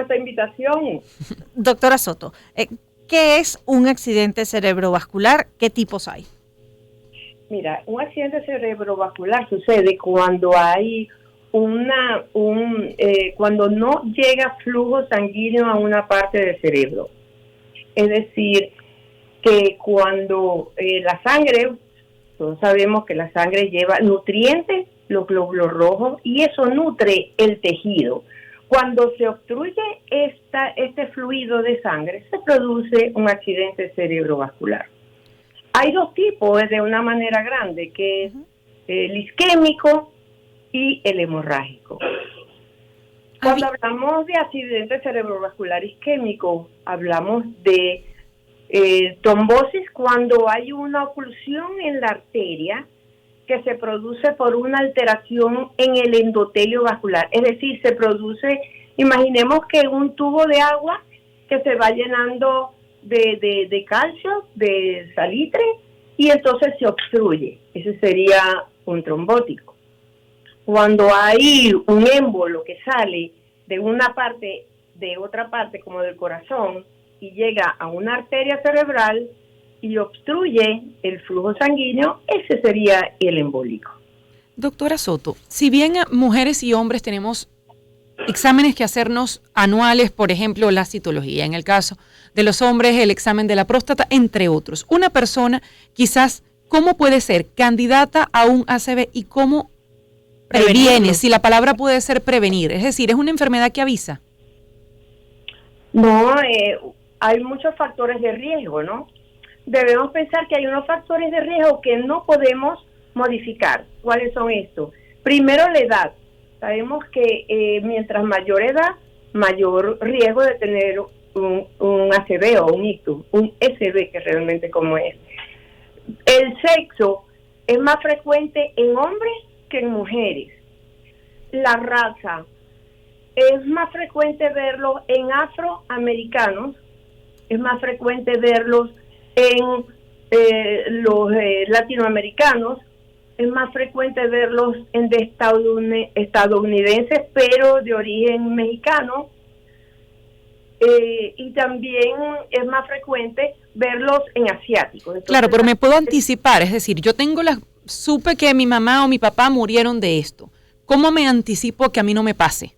con esta invitación. Doctora Soto, ¿qué es un accidente cerebrovascular? ¿Qué tipos hay? Mira, un accidente cerebrovascular sucede cuando hay cuando no llega flujo sanguíneo a una parte del cerebro. Es decir, que cuando la sangre, todos sabemos que la sangre lleva nutrientes, los glóbulos rojos, y eso nutre el tejido. Cuando se obstruye este fluido de sangre, se produce un accidente cerebrovascular. Hay dos tipos de una manera grande, que es el isquémico y el hemorrágico. Cuando hablamos de accidente cerebrovascular isquémico, hablamos de trombosis cuando hay una oclusión en la arteria que se produce por una alteración en el endotelio vascular. Es decir, se produce, imaginemos que un tubo de agua que se va llenando de calcio, de salitre, y entonces se obstruye. Ese sería un trombótico. Cuando hay un émbolo que sale de una parte, de otra parte, como del corazón, y llega a una arteria cerebral y obstruye el flujo sanguíneo, ese sería el embólico. Doctora Soto, si bien mujeres y hombres tenemos exámenes que hacernos anuales, por ejemplo, la citología, en el caso de los hombres, el examen de la próstata, entre otros, una persona quizás, ¿cómo puede ser candidata a un ACV y cómo previene? Si la palabra puede ser prevenir, es decir, ¿es una enfermedad que avisa? No, hay muchos factores de riesgo, ¿no? Debemos pensar que hay unos factores de riesgo que no podemos modificar. ¿Cuáles son estos? Primero, la edad. Sabemos que mientras mayor edad, mayor riesgo de tener un ACV o un ictus, un SB, que realmente como es. El sexo es más frecuente en hombres que en mujeres. La raza es más frecuente verlo en afroamericanos, es más frecuente verlos en los latinoamericanos, es más frecuente verlos en estadounidenses, pero de origen mexicano, y también es más frecuente verlos en asiáticos. Entonces, claro, pero me puedo anticipar, es decir, supe que mi mamá o mi papá murieron de esto. ¿Cómo me anticipo que a mí no me pase?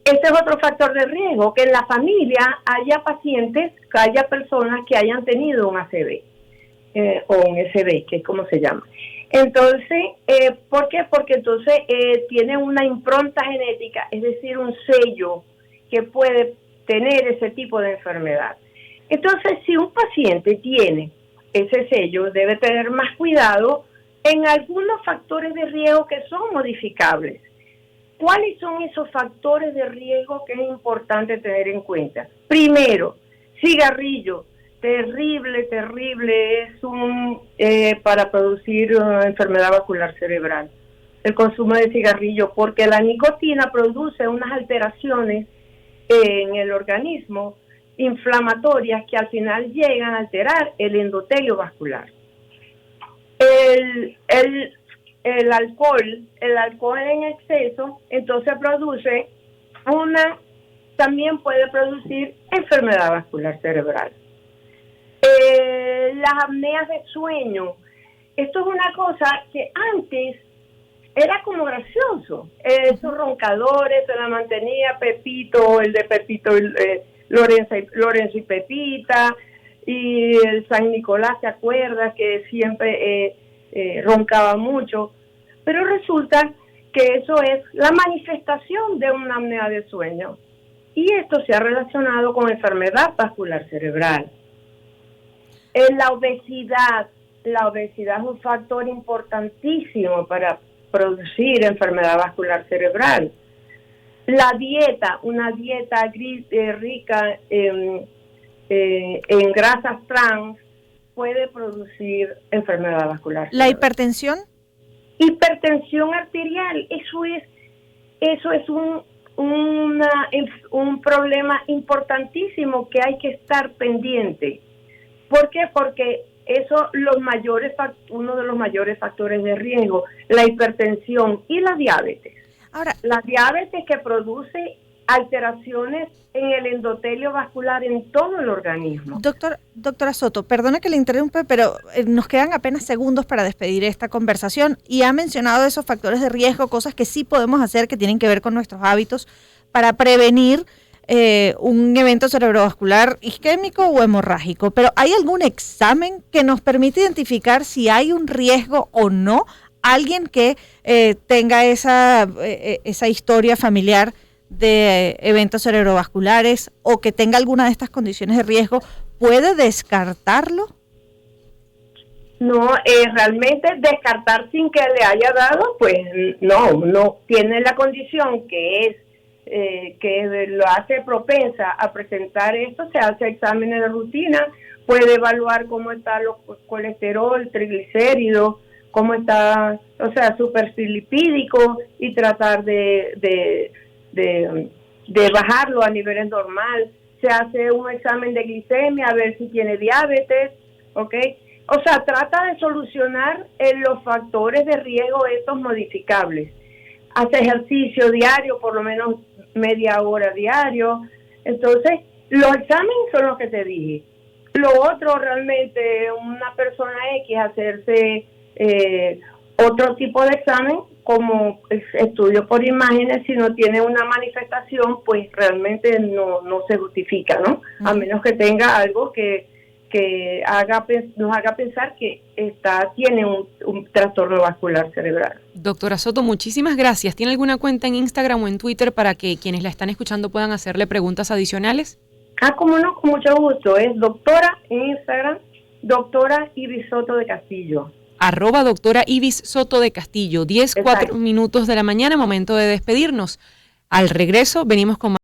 Este es otro factor de riesgo, que en la familia haya personas que hayan tenido un ACV o un SB, que es como se llama. Entonces, ¿por qué? Porque entonces tiene una impronta genética, es decir, un sello que puede tener ese tipo de enfermedad. Entonces, si un paciente tiene ese sello, debe tener más cuidado en algunos factores de riesgo que son modificables. ¿Cuáles son esos factores de riesgo que es importante tener en cuenta? Primero, cigarrillo. Terrible, es para producir enfermedad vascular cerebral. El consumo de cigarrillo, porque la nicotina produce unas alteraciones en el organismo inflamatorias que al final llegan a alterar el endotelio vascular. El alcohol en exceso, entonces también puede producir enfermedad vascular cerebral. Las apneas de sueño, esto es una cosa que antes era como gracioso, esos roncadores se la mantenía Pepito, el de Pepito, Lorenzo y Pepita, y el San Nicolás, ¿se acuerda? Que siempre roncaba mucho, pero resulta que eso es la manifestación de una apnea de sueño, y esto se ha relacionado con enfermedad vascular cerebral. La obesidad es un factor importantísimo para producir enfermedad vascular cerebral. La dieta, una dieta rica en grasas trans, puede producir enfermedad vascular cerebral. ¿La hipertensión? Hipertensión arterial, eso es un problema importantísimo que hay que estar pendiente. ¿Por qué? Porque uno de los mayores factores de riesgo, la hipertensión y la diabetes. Ahora, la diabetes que produce alteraciones en el endotelio vascular en todo el organismo. Doctora Soto, perdone que le interrumpa, pero nos quedan apenas segundos para despedir esta conversación y ha mencionado esos factores de riesgo, cosas que sí podemos hacer que tienen que ver con nuestros hábitos para prevenir un evento cerebrovascular isquémico o hemorrágico. Pero ¿hay algún examen que nos permite identificar si hay un riesgo o no? Alguien que tenga esa historia familiar de eventos cerebrovasculares o que tenga alguna de estas condiciones de riesgo, ¿puede descartarlo? No, realmente descartar sin que le haya dado, pues no tiene la condición que es que lo hace propensa a presentar esto, se hace exámenes de rutina, puede evaluar cómo está el colesterol, triglicéridos, cómo está, o sea, superlipídico y tratar de bajarlo a niveles normal. Se hace un examen de glicemia a ver si tiene diabetes, ¿ok? O sea, trata de solucionar los factores de riesgo estos modificables. Hace ejercicio diario, por lo menos media hora diario. Entonces, los exámenes son los que te dije. Lo otro, realmente, una persona X hacerse otro tipo de examen, como estudio por imágenes, si no tiene una manifestación, pues realmente no se justifica, ¿no? A menos que tenga algo que nos haga pensar que tiene un trastorno vascular cerebral. Doctora Soto, muchísimas gracias. ¿Tiene alguna cuenta en Instagram o en Twitter para que quienes la están escuchando puedan hacerle preguntas adicionales? Cómo no, con mucho gusto. Es doctora en Instagram, doctora Ibis Soto de Castillo. @doctora Ibis Soto de Castillo. 10:04 minutos de la mañana, momento de despedirnos. Al regreso venimos con más.